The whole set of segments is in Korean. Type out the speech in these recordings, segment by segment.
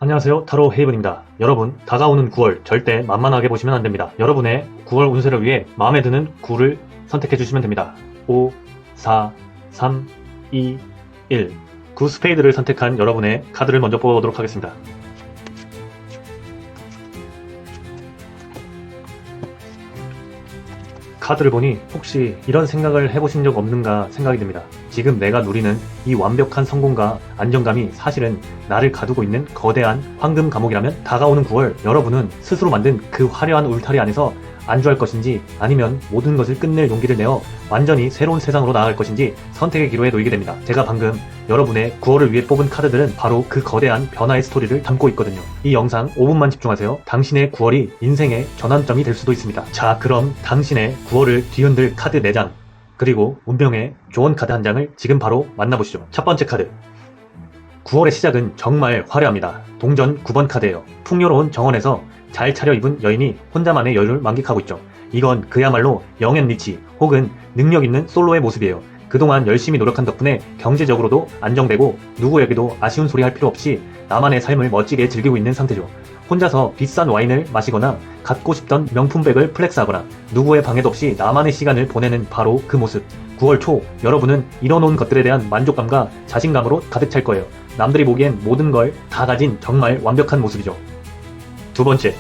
안녕하세요. 타로 헤이븐입니다. 여러분, 다가오는 9월 절대 만만하게 보시면 안됩니다. 여러분의 9월 운세를 위해 마음에 드는 9를 선택해주시면 됩니다. 5, 4, 3, 2, 1. 9 스페이드를 선택한 여러분의 카드를 먼저 뽑아보도록 하겠습니다. 카드를 보니 혹시 이런 생각을 해보신 적 없는가 생각이 듭니다. 지금 내가 누리는 이 완벽한 성공과 안정감이 사실은 나를 가두고 있는 거대한 황금 감옥이라면 다가오는 9월 여러분은 스스로 만든 그 화려한 울타리 안에서 안주할 것인지 아니면 모든 것을 끝낼 용기를 내어 완전히 새로운 세상으로 나아갈 것인지 선택의 기로에 놓이게 됩니다. 제가 방금 여러분의 9월을 위해 뽑은 카드들은 바로 그 거대한 변화의 스토리를 담고 있거든요. 이 영상 5분만 집중하세요. 당신의 9월이 인생의 전환점이 될 수도 있습니다. 자, 그럼 당신의 9월을 뒤흔들 카드 4장 그리고 운명의 조언 카드 1장을 지금 바로 만나보시죠. 첫 번째 카드, 9월의 시작은 정말 화려합니다. 동전 9번 카드예요. 풍요로운 정원에서 잘 차려입은 여인이 혼자만의 여유를 만끽하고 있죠. 이건 그야말로 영앤리치 혹은 능력 있는 솔로의 모습이에요. 그동안 열심히 노력한 덕분에 경제적으로도 안정되고 누구에게도 아쉬운 소리 할 필요 없이 나만의 삶을 멋지게 즐기고 있는 상태죠. 혼자서 비싼 와인을 마시거나 갖고 싶던 명품백을 플렉스하거나 누구의 방해도 없이 나만의 시간을 보내는 바로 그 모습. 9월 초 여러분은 이뤄놓은 것들에 대한 만족감과 자신감으로 가득 찰 거예요. 남들이 보기엔 모든 걸 다 가진 정말 완벽한 모습이죠. 두 번째,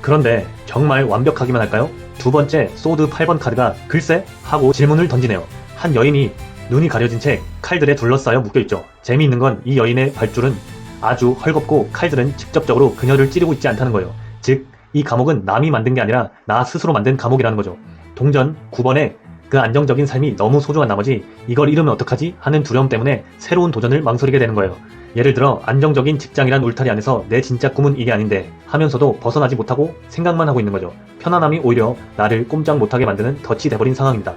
그런데 정말 완벽하기만 할까요? 두 번째 소드 8번 카드가 글쎄? 하고 질문을 던지네요. 한 여인이 눈이 가려진 채 칼들에 둘러싸여 묶여있죠. 재미있는 건 이 여인의 밧줄은 아주 헐겁고 칼들은 직접적으로 그녀를 찌르고 있지 않다는 거예요. 즉, 이 감옥은 남이 만든 게 아니라 나 스스로 만든 감옥이라는 거죠. 동전 9번에 그 안정적인 삶이 너무 소중한 나머지 이걸 잃으면 어떡하지? 하는 두려움 때문에 새로운 도전을 망설이게 되는 거예요. 예를 들어 안정적인 직장이란 울타리 안에서 내 진짜 꿈은 이게 아닌데 하면서도 벗어나지 못하고 생각만 하고 있는 거죠. 편안함이 오히려 나를 꼼짝 못하게 만드는 덫이 돼버린 상황입니다.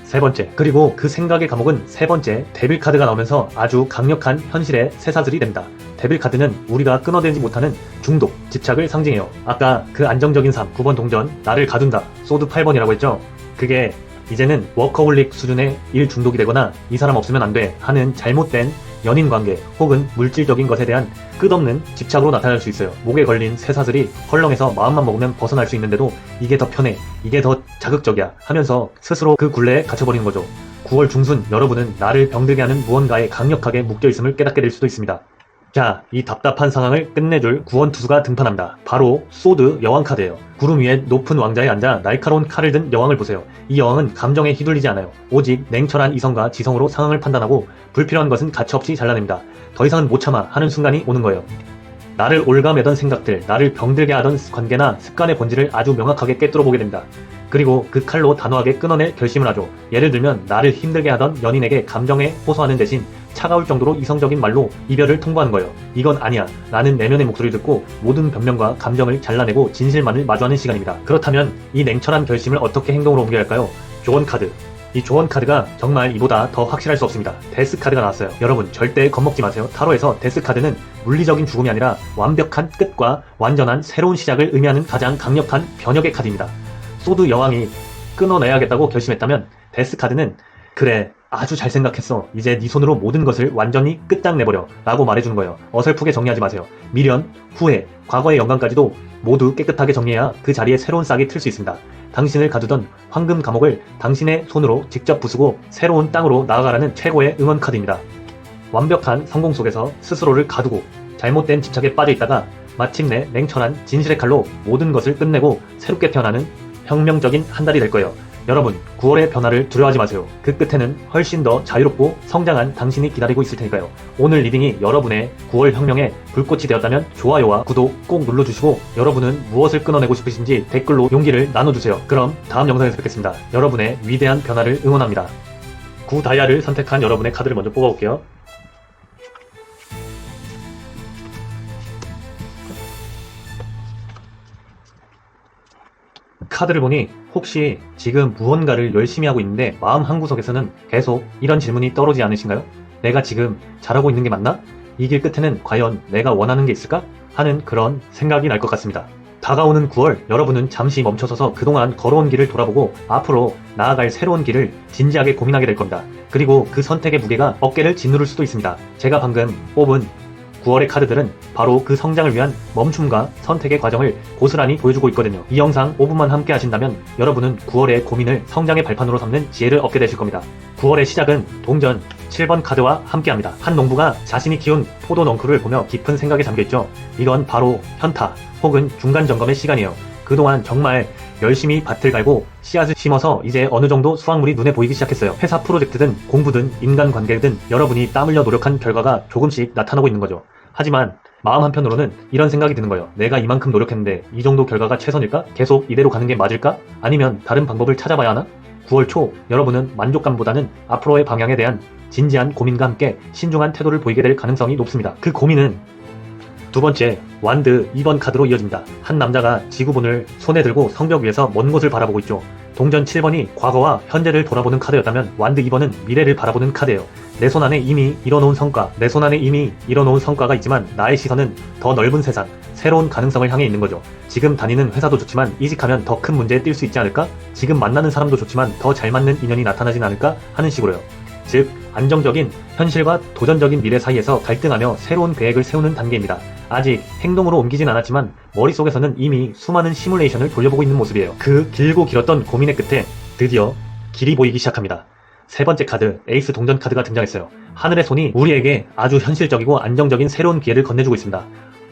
세 번째, 그리고 그 생각의 감옥은 세 번째 데빌 카드가 나오면서 아주 강력한 현실의 쇠사슬이 됩니다. 데빌 카드는 우리가 끊어내지 못하는 중독, 집착을 상징해요. 아까 그 안정적인 삶, 9번 동전, 나를 가둔다, 소드 8번이라고 했죠. 그게 이제는 워커홀릭 수준의 일 중독이 되거나 이 사람 없으면 안 돼 하는 잘못된 연인 관계 혹은 물질적인 것에 대한 끝없는 집착으로 나타날 수 있어요. 목에 걸린 쇠사슬이 헐렁해서 마음만 먹으면 벗어날 수 있는데도 이게 더 편해, 이게 더 자극적이야 하면서 스스로 그 굴레에 갇혀버리는 거죠. 9월 중순 여러분은 나를 병들게 하는 무언가에 강력하게 묶여있음을 깨닫게 될 수도 있습니다. 자, 이 답답한 상황을 끝내줄 구원 투수가 등판합니다. 바로 소드 여왕 카드예요. 구름 위에 높은 왕자에 앉아 날카로운 칼을 든 여왕을 보세요. 이 여왕은 감정에 휘둘리지 않아요. 오직 냉철한 이성과 지성으로 상황을 판단하고 불필요한 것은 가차없이 잘라냅니다. 더 이상은 못 참아 하는 순간이 오는 거예요. 나를 올가매던 생각들, 나를 병들게 하던 관계나 습관의 본질을 아주 명확하게 꿰뚫어 보게 됩니다. 그리고 그 칼로 단호하게 끊어낼 결심을 하죠. 예를 들면 나를 힘들게 하던 연인에게 감정에 호소하는 대신 차가울 정도로 이성적인 말로 이별을 통보하는 거예요. 이건 아니야. 나는 내면의 목소리를 듣고 모든 변명과 감정을 잘라내고 진실만을 마주하는 시간입니다. 그렇다면 이 냉철한 결심을 어떻게 행동으로 옮겨야 할까요? 조언 카드. 이 조언 카드가 정말 이보다 더 확실할 수 없습니다. 데스 카드가 나왔어요. 여러분 절대 겁먹지 마세요. 타로에서 데스 카드는 물리적인 죽음이 아니라 완벽한 끝과 완전한 새로운 시작을 의미하는 가장 강력한 변혁의 카드입니다. 소드 여왕이 끊어내야겠다고 결심했다면 데스 카드는 그래, 아주 잘 생각했어. 이제 네 손으로 모든 것을 완전히 끝장내버려 라고 말해주는 거예요. 어설프게 정리하지 마세요. 미련, 후회, 과거의 영광까지도 모두 깨끗하게 정리해야 그 자리에 새로운 싹이 틀 수 있습니다. 당신을 가두던 황금 감옥을 당신의 손으로 직접 부수고 새로운 땅으로 나아가라는 최고의 응원 카드입니다. 완벽한 성공 속에서 스스로를 가두고 잘못된 집착에 빠져있다가 마침내 냉철한 진실의 칼로 모든 것을 끝내고 새롭게 태어나는 혁명적인 한 달이 될 거예요. 여러분, 9월의 변화를 두려워하지 마세요. 그 끝에는 훨씬 더 자유롭고 성장한 당신이 기다리고 있을 테니까요. 오늘 리딩이 여러분의 9월 혁명에 불꽃이 되었다면 좋아요와 구독 꼭 눌러주시고 여러분은 무엇을 끊어내고 싶으신지 댓글로 용기를 나눠주세요. 그럼 다음 영상에서 뵙겠습니다. 여러분의 위대한 변화를 응원합니다. 9 다이아를 선택한 여러분의 카드를 먼저 뽑아볼게요. 카드를 보니 혹시 지금 무언가를 열심히 하고 있는데 마음 한구석에서는 계속 이런 질문이 떠오르지 않으신가요? 내가 지금 잘하고 있는 게 맞나? 이 길 끝에는 과연 내가 원하는 게 있을까? 하는 그런 생각이 날 것 같습니다. 다가오는 9월 여러분은 잠시 멈춰서서 그동안 걸어온 길을 돌아보고 앞으로 나아갈 새로운 길을 진지하게 고민하게 될 겁니다. 그리고 그 선택의 무게가 어깨를 짓누를 수도 있습니다. 제가 방금 뽑은 9월의 카드들은 바로 그 성장을 위한 멈춤과 선택의 과정을 고스란히 보여주고 있거든요. 이 영상 5분만 함께 하신다면 여러분은 9월의 고민을 성장의 발판으로 삼는 지혜를 얻게 되실 겁니다. 9월의 시작은 동전 7번 카드와 함께합니다. 한 농부가 자신이 키운 포도 넝쿨을 보며 깊은 생각에 잠겨있죠. 이건 바로 현타 혹은 중간 점검의 시간이에요. 그동안 정말 열심히 밭을 갈고 씨앗을 심어서 이제 어느 정도 수확물이 눈에 보이기 시작했어요. 회사 프로젝트든 공부든 인간관계든 여러분이 땀 흘려 노력한 결과가 조금씩 나타나고 있는 거죠. 하지만 마음 한편으로는 이런 생각이 드는 거예요. 내가 이만큼 노력했는데 이 정도 결과가 최선일까? 계속 이대로 가는 게 맞을까? 아니면 다른 방법을 찾아봐야 하나? 9월 초 여러분은 만족감보다는 앞으로의 방향에 대한 진지한 고민과 함께 신중한 태도를 보이게 될 가능성이 높습니다. 그 고민은 두 번째, 완드 2번 카드로 이어집니다. 한 남자가 지구본을 손에 들고 성벽 위에서 먼 곳을 바라보고 있죠. 동전 7번이 과거와 현재를 돌아보는 카드였다면 완드 2번은 미래를 바라보는 카드예요. 내 손 안에 이미 이뤄놓은 성과가 있지만 나의 시선은 더 넓은 세상, 새로운 가능성을 향해 있는 거죠. 지금 다니는 회사도 좋지만 이직하면 더 큰 문제에 뛸 수 있지 않을까? 지금 만나는 사람도 좋지만 더 잘 맞는 인연이 나타나진 않을까? 하는 식으로요. 즉, 안정적인 현실과 도전적인 미래 사이에서 갈등하며 새로운 계획을 세우는 단계입니다. 아직 행동으로 옮기진 않았지만 머릿속에서는 이미 수많은 시뮬레이션을 돌려보고 있는 모습이에요. 그 길고 길었던 고민의 끝에 드디어 길이 보이기 시작합니다. 세 번째 카드, 에이스 동전 카드가 등장했어요. 하늘의 손이 우리에게 아주 현실적이고 안정적인 새로운 기회를 건네주고 있습니다.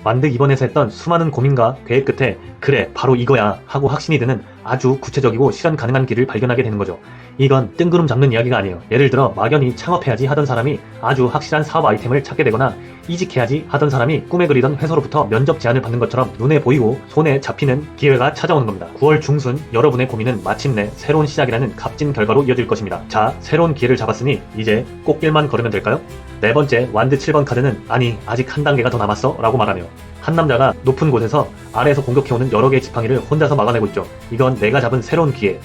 완드 2번에서 했던 수많은 고민과 계획 끝에 그래 바로 이거야 하고 확신이 드는 아주 구체적이고 실현 가능한 길을 발견하게 되는 거죠. 이건 뜬구름 잡는 이야기가 아니에요. 예를 들어 막연히 창업해야지 하던 사람이 아주 확실한 사업 아이템을 찾게 되거나 이직해야지 하던 사람이 꿈에 그리던 회사로부터 면접 제안을 받는 것처럼 눈에 보이고 손에 잡히는 기회가 찾아오는 겁니다. 9월 중순 여러분의 고민은 마침내 새로운 시작이라는 값진 결과로 이어질 것입니다. 자, 새로운 기회를 잡았으니 이제 꽃길만 걸으면 될까요? 네 번째 완드 7번 카드는 아니 아직 한 단계가 더 남았어 라고 말하네요. 한 남자가 높은 곳에서 아래에서 공격해오는 여러 개의 지팡이를 혼자서 막아내고 있죠. 이건 내가 잡은 새로운 기회,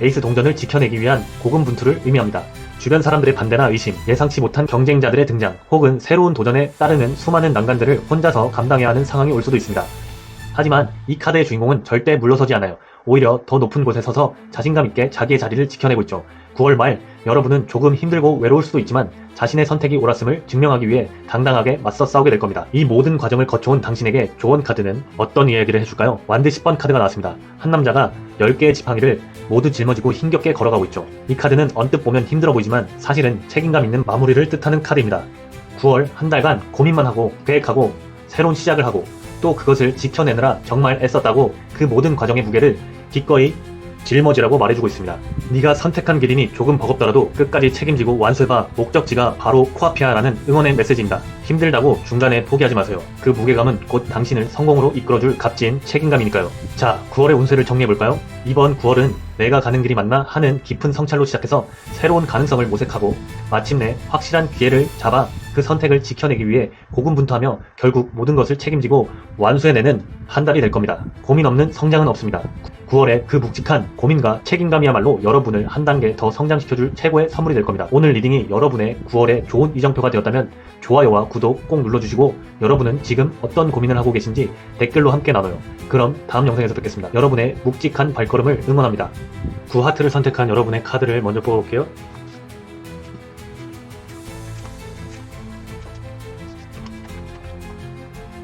에이스 동전을 지켜내기 위한 고군분투를 의미합니다. 주변 사람들의 반대나 의심, 예상치 못한 경쟁자들의 등장, 혹은 새로운 도전에 따르는 수많은 난관들을 혼자서 감당해야 하는 상황이 올 수도 있습니다. 하지만 이 카드의 주인공은 절대 물러서지 않아요. 오히려 더 높은 곳에 서서 자신감 있게 자기의 자리를 지켜내고 있죠. 9월 말 여러분은 조금 힘들고 외로울 수도 있지만 자신의 선택이 옳았음을 증명하기 위해 당당하게 맞서 싸우게 될 겁니다. 이 모든 과정을 거쳐온 당신에게 조언 카드는 어떤 이야기를 해줄까요? 완드 10번 카드가 나왔습니다. 한 남자가 10개의 지팡이를 모두 짊어지고 힘겹게 걸어가고 있죠. 이 카드는 언뜻 보면 힘들어 보이지만 사실은 책임감 있는 마무리를 뜻하는 카드입니다. 9월 한 달간 고민만 하고 계획하고 새로운 시작을 하고 또 그것을 지켜내느라 정말 애썼다고 그 모든 과정의 무게를 기꺼이 짊어지라고 말해주고 있습니다. 네가 선택한 길이니 조금 버겁더라도 끝까지 책임지고 완수해봐. 목적지가 바로 코앞이야 라는 응원의 메시지입니다. 힘들다고 중간에 포기하지 마세요. 그 무게감은 곧 당신을 성공으로 이끌어줄 값진 책임감이니까요. 자, 9월의 운세를 정리해볼까요? 이번 9월은 내가 가는 길이 맞나 하는 깊은 성찰로 시작해서 새로운 가능성을 모색하고 마침내 확실한 기회를 잡아 그 선택을 지켜내기 위해 고군분투하며 결국 모든 것을 책임지고 완수해내는 한 달이 될 겁니다. 고민 없는 성장은 없습니다. 9월에 그 묵직한 고민과 책임감이야말로 여러분을 한 단계 더 성장시켜줄 최고의 선물이 될 겁니다. 오늘 리딩이 여러분의 9월의 좋은 이정표가 되었다면 좋아요와 구독 꼭 눌러주시고 여러분은 지금 어떤 고민을 하고 계신지 댓글로 함께 나눠요. 그럼 다음 영상에서 뵙겠습니다. 여러분의 묵직한 발걸음을 응원합니다. 9하트를 선택한 여러분의 카드를 먼저 뽑아볼게요.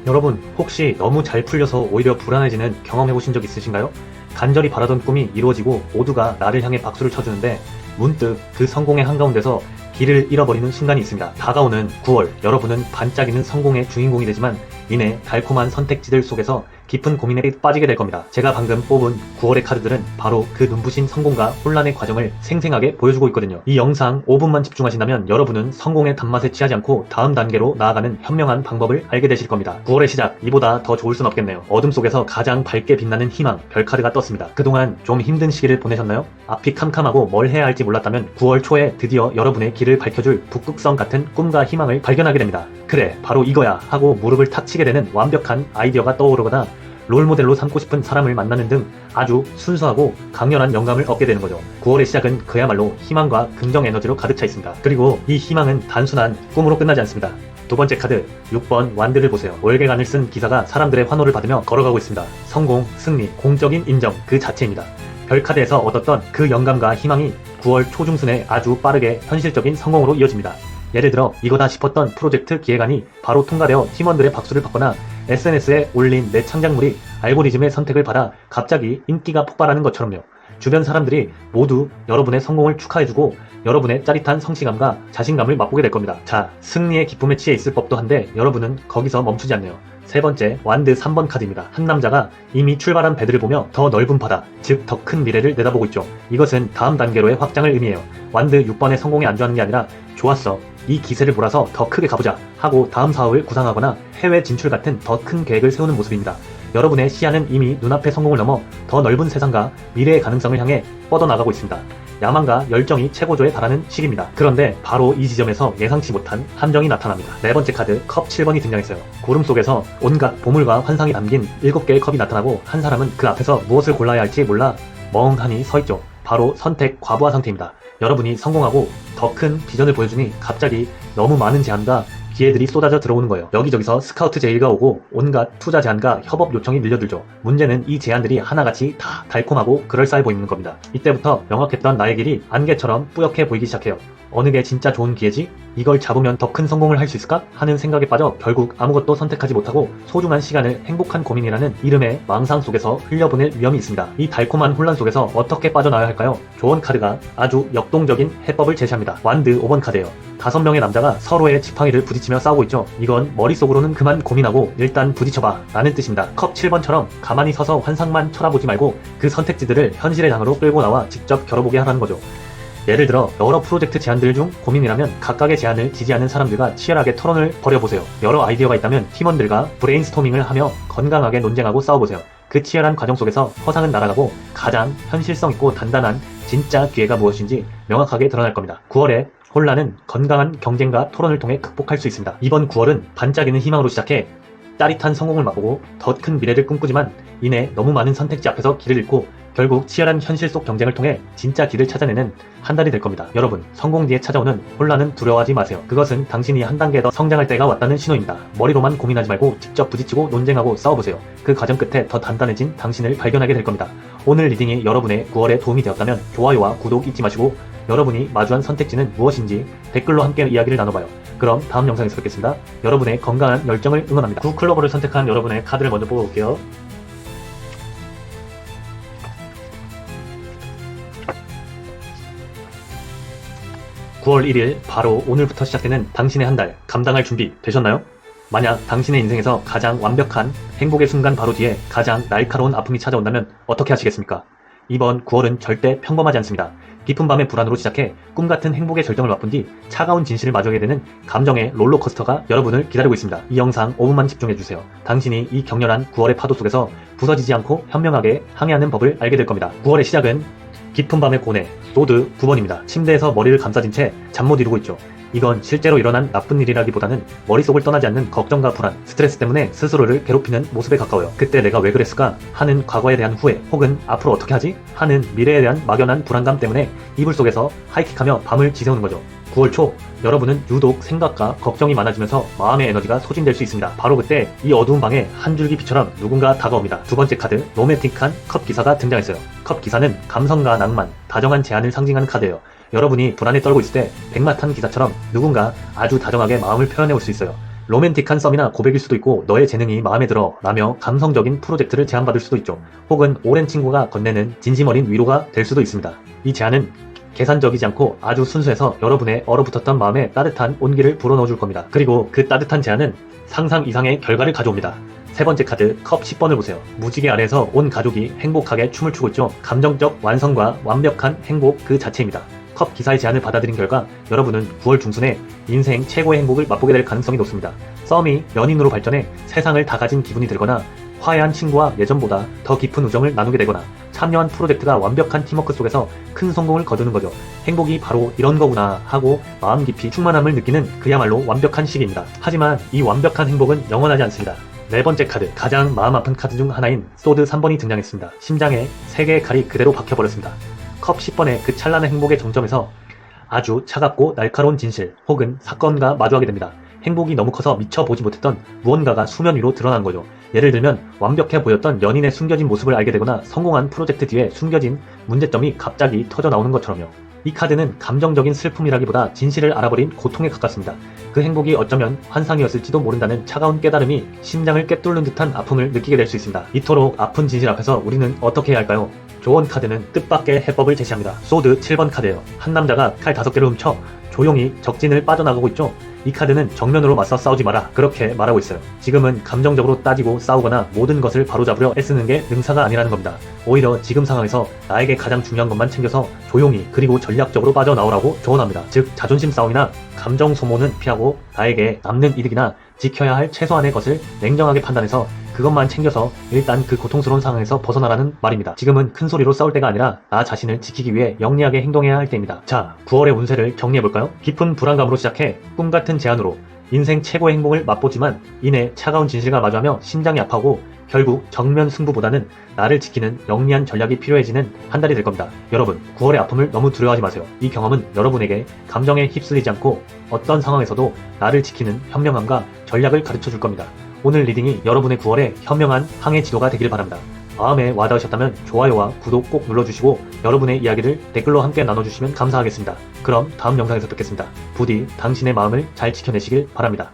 여러분 혹시 너무 잘 풀려서 오히려 불안해지는 경험해보신 적 있으신가요? 간절히 바라던 꿈이 이루어지고 모두가 나를 향해 박수를 쳐주는데 문득 그 성공의 한가운데서 길을 잃어버리는 순간이 있습니다. 다가오는 9월 여러분은 반짝이는 성공의 주인공이 되지만 이내 달콤한 선택지들 속에서 깊은 고민에 빠지게 될 겁니다. 제가 방금 뽑은 9월의 카드들은 바로 그 눈부신 성공과 혼란의 과정을 생생하게 보여주고 있거든요. 이 영상 5분만 집중하신다면 여러분은 성공의 단맛에 취하지 않고 다음 단계로 나아가는 현명한 방법을 알게 되실 겁니다. 9월의 시작, 이보다 더 좋을 순 없겠네요. 어둠 속에서 가장 밝게 빛나는 희망, 별카드가 떴습니다. 그동안 좀 힘든 시기를 보내셨나요? 앞이 캄캄하고 뭘 해야 할지 몰랐다면 9월 초에 드디어 여러분의 길을 밝혀줄 북극성 같은 꿈과 희망을 발견하게 됩니다. 그래, 바로 이거야 하고 무릎을 탁 치게 되는 완벽한 아이디어가 떠오르거나 롤모델로 삼고 싶은 사람을 만나는 등 아주 순수하고 강렬한 영감을 얻게 되는 거죠. 9월의 시작은 그야말로 희망과 긍정 에너지로 가득 차 있습니다. 그리고 이 희망은 단순한 꿈으로 끝나지 않습니다. 두 번째 카드 6번 완드를 보세요. 월계관을 쓴 기사가 사람들의 환호를 받으며 걸어가고 있습니다. 성공, 승리, 공적인 인정 그 자체입니다. 별카드에서 얻었던 그 영감과 희망이 9월 초중순에 아주 빠르게 현실적인 성공으로 이어집니다. 예를 들어 이거다 싶었던 프로젝트 기획안이 바로 통과되어 팀원들의 박수를 받거나 SNS에 올린 내 창작물이 알고리즘의 선택을 받아 갑자기 인기가 폭발하는 것처럼요. 주변 사람들이 모두 여러분의 성공을 축하해주고 여러분의 짜릿한 성취감과 자신감을 맛보게 될 겁니다. 자, 승리의 기쁨에 취해 있을 법도 한데 여러분은 거기서 멈추지 않네요. 세 번째, 완드 3번 카드입니다. 한 남자가 이미 출발한 배들을 보며 더 넓은 바다, 즉 더 큰 미래를 내다보고 있죠. 이것은 다음 단계로의 확장을 의미해요. 완드 6번의 성공에 안주하는 게 아니라 좋았어, 이 기세를 몰아서 더 크게 가보자 하고 다음 사업을 구상하거나 해외 진출 같은 더 큰 계획을 세우는 모습입니다. 여러분의 시야는 이미 눈앞의 성공을 넘어 더 넓은 세상과 미래의 가능성을 향해 뻗어나가고 있습니다. 야망과 열정이 최고조에 달하는 시기입니다. 그런데 바로 이 지점에서 예상치 못한 함정이 나타납니다. 네 번째 카드 컵 7번이 등장했어요. 구름 속에서 온갖 보물과 환상이 담긴 7개의 컵이 나타나고 한 사람은 그 앞에서 무엇을 골라야 할지 몰라 멍하니 서있죠. 바로 선택 과부하 상태입니다. 여러분이 성공하고 더 큰 비전을 보여주니 갑자기 너무 많은 제안과 기회들이 쏟아져 들어오는 거예요. 여기저기서 스카우트 제의가 오고 온갖 투자 제안과 협업 요청이 밀려들죠. 문제는 이 제안들이 하나같이 다 달콤하고 그럴싸해 보이는 겁니다. 이때부터 명확했던 나의 길이 안개처럼 뿌옇게 보이기 시작해요. 어느 게 진짜 좋은 기회지? 이걸 잡으면 더 큰 성공을 할 수 있을까? 하는 생각에 빠져 결국 아무것도 선택하지 못하고 소중한 시간을 행복한 고민이라는 이름의 망상 속에서 흘려보낼 위험이 있습니다. 이 달콤한 혼란 속에서 어떻게 빠져나와야 할까요? 좋은 카드가 아주 역동적인 해법을 제시합니다. 완드 5번 카드예요. 5명의 남자가 서로의 지팡이를 부딪히며 싸우고 있죠. 이건 머릿속으로는 그만 고민하고 일단 부딪혀봐 라는 뜻입니다. 컵 7번처럼 가만히 서서 환상만 쳐다보지 말고 그 선택지들을 현실의 장으로 끌고 나와 직접 겨뤄보게 하라는 거죠. 예를 들어 여러 프로젝트 제안들 중 고민이라면 각각의 제안을 지지하는 사람들과 치열하게 토론을 벌여보세요. 여러 아이디어가 있다면 팀원들과 브레인스토밍을 하며 건강하게 논쟁하고 싸워보세요. 그 치열한 과정 속에서 허상은 날아가고 가장 현실성 있고 단단한 진짜 기회가 무엇인지 명확하게 드러날 겁니다. 9월에 혼란은 건강한 경쟁과 토론을 통해 극복할 수 있습니다. 이번 9월은 반짝이는 희망으로 시작해 짜릿한 성공을 맛보고 더 큰 미래를 꿈꾸지만 이내 너무 많은 선택지 앞에서 길을 잃고 결국 치열한 현실 속 경쟁을 통해 진짜 길을 찾아내는 한 달이 될 겁니다. 여러분, 성공 뒤에 찾아오는 혼란은 두려워하지 마세요. 그것은 당신이 한 단계 더 성장할 때가 왔다는 신호입니다. 머리로만 고민하지 말고 직접 부딪히고 논쟁하고 싸워보세요. 그 과정 끝에 더 단단해진 당신을 발견하게 될 겁니다. 오늘 리딩이 여러분의 9월에 도움이 되었다면 좋아요와 구독 잊지 마시고 여러분이 마주한 선택지는 무엇인지 댓글로 함께 이야기를 나눠봐요. 그럼 다음 영상에서 뵙겠습니다. 여러분의 건강한 열정을 응원합니다. 9클로버를 선택한 여러분의 카드를 먼저 뽑아볼게요. (9월 1일) 바로 오늘부터 시작되는 당신의 한 달 감당할 준비 되셨나요? 만약 당신의 인생에서 가장 완벽한 행복의 순간 바로 뒤에 가장 날카로운 아픔이 찾아온다면 어떻게 하시겠습니까? 이번 9월은 절대 평범하지 않습니다. 깊은 밤의 불안으로 시작해 꿈같은 행복의 절정을 맛본 뒤 차가운 진실을 마주하게 되는 감정의 롤러코스터가 여러분을 기다리고 있습니다. 이 영상 5분만 집중해주세요. 당신이 이 격렬한 9월의 파도 속에서 부서지지 않고 현명하게 항해하는 법을 알게 될 겁니다. 9월의 시작은 깊은 밤의 고뇌, 소드 9번입니다. 침대에서 머리를 감싸진 채 잠 못 이루고 있죠. 이건 실제로 일어난 나쁜 일이라기보다는 머릿속을 떠나지 않는 걱정과 불안, 스트레스 때문에 스스로를 괴롭히는 모습에 가까워요. 그때 내가 왜 그랬을까 하는 과거에 대한 후회, 혹은 앞으로 어떻게 하지 하는 미래에 대한 막연한 불안감 때문에 이불 속에서 하이킥하며 밤을 지새우는 거죠. 9월 초 여러분은 유독 생각과 걱정이 많아지면서 마음의 에너지가 소진될 수 있습니다. 바로 그때 이 어두운 방에 한 줄기 빛처럼 누군가 다가옵니다. 두 번째 카드, 로맨틱한 컵 기사가 등장했어요. 컵 기사는 감성과 낭만, 다정한 제안을 상징하는 카드예요. 여러분이 불안에 떨고 있을 때 백마탄 기사처럼 누군가 아주 다정하게 마음을 표현해 올 수 있어요. 로맨틱한 썸이나 고백일 수도 있고 너의 재능이 마음에 들어 라며 감성적인 프로젝트를 제안받을 수도 있죠. 혹은 오랜 친구가 건네는 진심 어린 위로가 될 수도 있습니다. 이 제안은 계산적이지 않고 아주 순수해서 여러분의 얼어붙었던 마음에 따뜻한 온기를 불어넣어줄 겁니다. 그리고 그 따뜻한 제안은 상상 이상의 결과를 가져옵니다. 세 번째 카드, 컵 10번을 보세요. 무지개 아래에서 온 가족이 행복하게 춤을 추고 있죠. 감정적 완성과 완벽한 행복 그 자체입니다. 컵 기사의 제안을 받아들인 결과 여러분은 9월 중순에 인생 최고의 행복을 맛보게 될 가능성이 높습니다. 썸이 연인으로 발전해 세상을 다 가진 기분이 들거나 화해한 친구와 예전보다 더 깊은 우정을 나누게 되거나 참여한 프로젝트가 완벽한 팀워크 속에서 큰 성공을 거두는 거죠. 행복이 바로 이런 거구나 하고 마음 깊이 충만함을 느끼는 그야말로 완벽한 시기입니다. 하지만 이 완벽한 행복은 영원하지 않습니다. 네 번째 카드, 가장 마음 아픈 카드 중 하나인 소드 3번이 등장했습니다. 심장에 3개의 칼이 그대로 박혀버렸습니다. 컵 10번의 그 찬란한 행복의 정점에서 아주 차갑고 날카로운 진실 혹은 사건과 마주하게 됩니다. 행복이 너무 커서 미처 보지 못했던 무언가가 수면 위로 드러난 거죠. 예를 들면 완벽해 보였던 연인의 숨겨진 모습을 알게 되거나 성공한 프로젝트 뒤에 숨겨진 문제점이 갑자기 터져 나오는 것처럼요. 이 카드는 감정적인 슬픔이라기보다 진실을 알아버린 고통에 가깝습니다. 그 행복이 어쩌면 환상이었을지도 모른다는 차가운 깨달음이 심장을 꿰뚫는 듯한 아픔을 느끼게 될 수 있습니다. 이토록 아픈 진실 앞에서 우리는 어떻게 해야 할까요? 조언 카드는 뜻밖의 해법을 제시합니다. 소드 7번 카드예요. 한 남자가 칼 5개를 훔쳐 조용히 적진을 빠져나가고 있죠. 이 카드는 정면으로 맞서 싸우지 마라, 그렇게 말하고 있어요. 지금은 감정적으로 따지고 싸우거나 모든 것을 바로잡으려 애쓰는 게 능사가 아니라는 겁니다. 오히려 지금 상황에서 나에게 가장 중요한 것만 챙겨서 조용히 그리고 전략적으로 빠져나오라고 조언합니다. 즉 자존심 싸움이나 감정 소모는 피하고 나에게 남는 이득이나 지켜야 할 최소한의 것을 냉정하게 판단해서 그것만 챙겨서 일단 그 고통스러운 상황에서 벗어나라는 말입니다. 지금은 큰 소리로 싸울 때가 아니라 나 자신을 지키기 위해 영리하게 행동해야 할 때입니다. 자, 9월의 운세를 정리해볼까요? 깊은 불안감으로 시작해 꿈같은 제안으로 인생 최고의 행복을 맛보지만 이내 차가운 진실과 마주하며 심장이 아파하고 결국 정면 승부보다는 나를 지키는 영리한 전략이 필요해지는 한 달이 될 겁니다. 여러분, 9월의 아픔을 너무 두려워하지 마세요. 이 경험은 여러분에게 감정에 휩쓸리지 않고 어떤 상황에서도 나를 지키는 현명함과 전략을 가르쳐 줄 겁니다. 오늘 리딩이 여러분의 9월의 현명한 항해 지도가 되길 바랍니다. 마음에 와닿으셨다면 좋아요와 구독 꼭 눌러주시고 여러분의 이야기를 댓글로 함께 나눠주시면 감사하겠습니다. 그럼 다음 영상에서 뵙겠습니다. 부디 당신의 마음을 잘 지켜내시길 바랍니다.